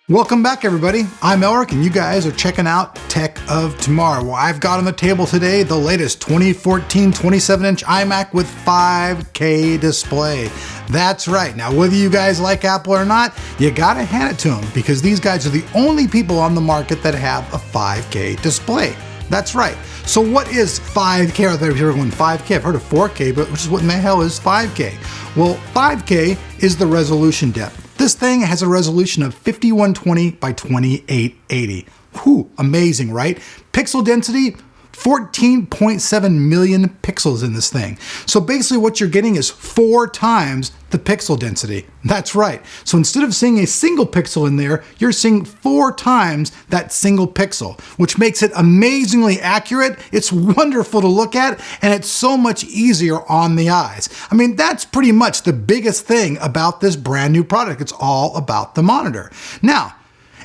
Welcome back, everybody. I'm Elric, and you guys are checking out Tech of Tomorrow. Well, I've got on the table today the latest 2014 27-inch iMac with 5K display. That's right. Now, whether you guys like Apple or not, you gotta hand it to them, because these guys are the only people on the market that have a 5K display. That's right. So what is 5K? I thought you were going 5K. I've heard of 4K, but which is what in the hell is 5K? Well, 5K is the resolution depth. This thing has a resolution of 5120 by 2880. Whew, amazing, right? Pixel density, 14.7 million pixels in this thing. So basically what you're getting is 4 times the pixel density. That's right. So instead of seeing a single pixel in there, you're seeing 4 times that single pixel, which makes it amazingly accurate. It's wonderful to look at, and it's so much easier on the eyes. I mean, that's pretty much the biggest thing about this brand new product. It's all about the monitor. Now,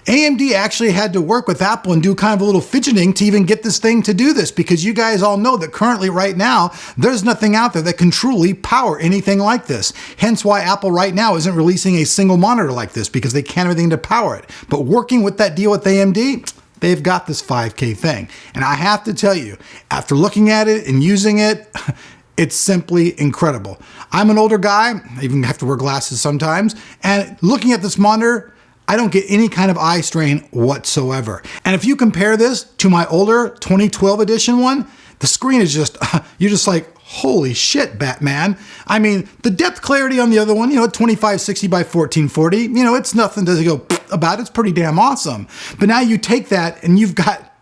AMD actually had to work with Apple and do kind of a little fidgeting to even get this thing to do this, because you guys all know that currently right now, there's nothing out there that can truly power anything like this. Hence why Apple right now isn't releasing a single monitor like this, because they can't have anything to power it. But working with that deal with AMD, they've got this 5K thing. And I have to tell you, after looking at it and using it, it's simply incredible. I'm an older guy, I even have to wear glasses sometimes, and looking at this monitor, I don't get any kind of eye strain whatsoever. And if you compare this to my older 2012 edition one, the screen is just, you're just like, holy shit, Batman. I mean, the depth clarity on the other one, 2560 by 1440, it's nothing to go about. It's pretty damn awesome. But now you take that and you've got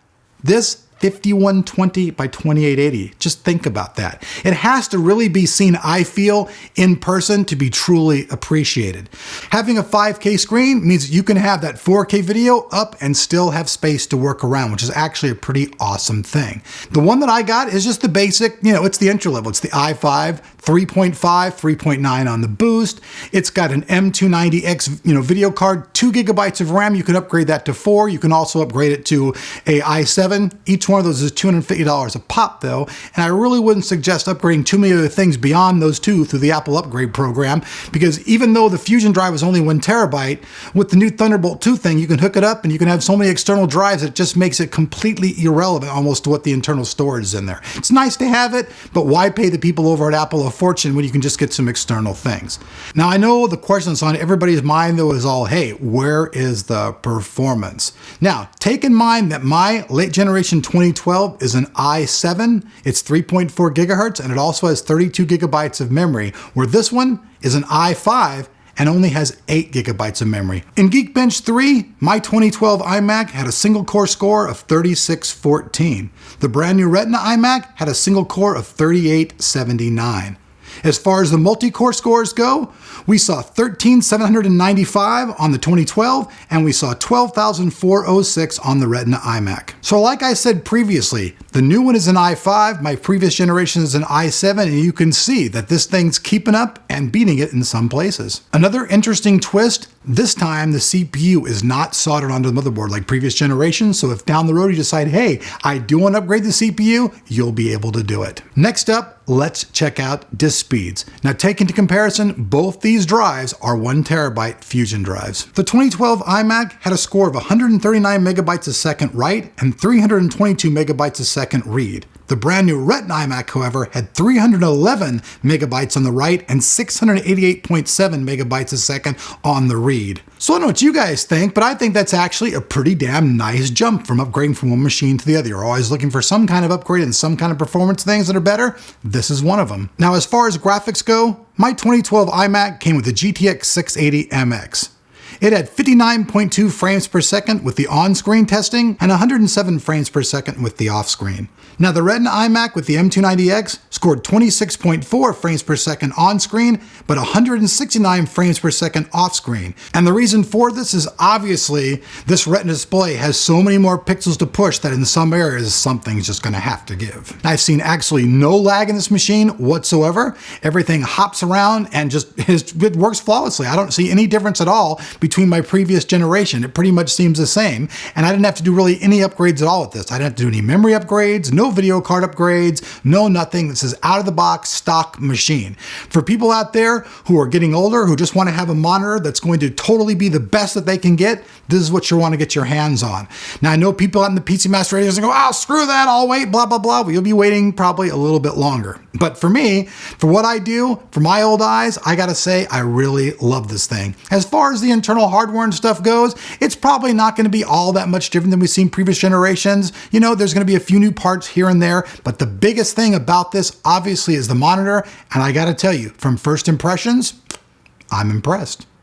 this 5120 by 2880. Just think about that. It has to really be seen, I feel, in person to be truly appreciated. Having a 5K screen means you can have that 4K video up and still have space to work around, which is actually a pretty awesome thing. The one that I got is just the basic, it's the entry level. It's the i5 3.5, 3.9 on the boost. It's got an M290X, video card, 2 gigabytes of RAM. You can upgrade that to 4. You can also upgrade it to a i7. Each one of those is $250 a pop though, and I really wouldn't suggest upgrading too many other things beyond those two through the Apple upgrade program, because even though the Fusion drive is only 1 terabyte, with the new Thunderbolt 2 thing, you can hook it up and you can have so many external drives that it just makes it completely irrelevant almost to what the internal storage is in there. It's nice to have it, but why pay the people over at Apple a fortune when you can just get some external things? Now, I know the question that's on everybody's mind though is all, hey, where is the performance? Now, take in mind that my late generation 2012 is an i7. It's 3.4 gigahertz, and it also has 32 gigabytes of memory, where this one is an i5 and only has 8 gigabytes of memory. In Geekbench 3, my 2012 iMac had a single core score of 3614. The brand new Retina iMac had a single core of 3879. As far as the multi-core scores go, we saw 13,795 on the 2012, and we saw 12,406 on the Retina iMac. So like I said previously, the new one is an i5, my previous generation is an i7, and you can see that this thing's keeping up and beating it in some places. Another interesting twist, this time the CPU is not soldered onto the motherboard like previous generations, so if down the road you decide, hey, I do want to upgrade the CPU, you'll be able to do it. Next up, let's check out disk speeds. Now, take into comparison, both these drives are 1 terabyte Fusion drives. The 2012 iMac had a score of 139 megabytes a second write and 322 megabytes a second read. The brand new Retina iMac, however, had 311 megabytes on the write and 688.7 megabytes a second on the read. So I don't know what you guys think, but I think that's actually a pretty damn nice jump from upgrading from one machine to the other. You're always looking for some kind of upgrade and some kind of performance things that are better. This is one of them. Now, as far as graphics go, my 2012 iMac came with the GTX 680 MX. It had 59.2 frames per second with the on-screen testing and 107 frames per second with the off-screen. Now, the Retina iMac with the M290X scored 26.4 frames per second on-screen, but 169 frames per second off-screen. And the reason for this is obviously this Retina display has so many more pixels to push that in some areas, something's just gonna have to give. I've seen actually no lag in this machine whatsoever. Everything hops around and just it works flawlessly. I don't see any difference at all between between my previous generation. It pretty much seems the same. And I didn't have to do really any upgrades at all with this. I didn't have to do any memory upgrades, no video card upgrades, no nothing. This is out of the box stock machine. For people out there who are getting older, who just want to have a monitor that's going to totally be the best that they can get, this is what you want to get your hands on. Now, I know people out in the PC Master radios go, oh, screw that, I'll wait, blah, blah, blah. Well, you'll be waiting probably a little bit longer. But for me, for what I do, for my old eyes, I gotta say, I really love this thing. As far as the internal hardware and stuff goes, it's probably not gonna be all that much different than we've seen previous generations. You know, there's gonna be a few new parts here and there, but the biggest thing about this, obviously, is the monitor. And I gotta tell you, from first impressions, I'm impressed.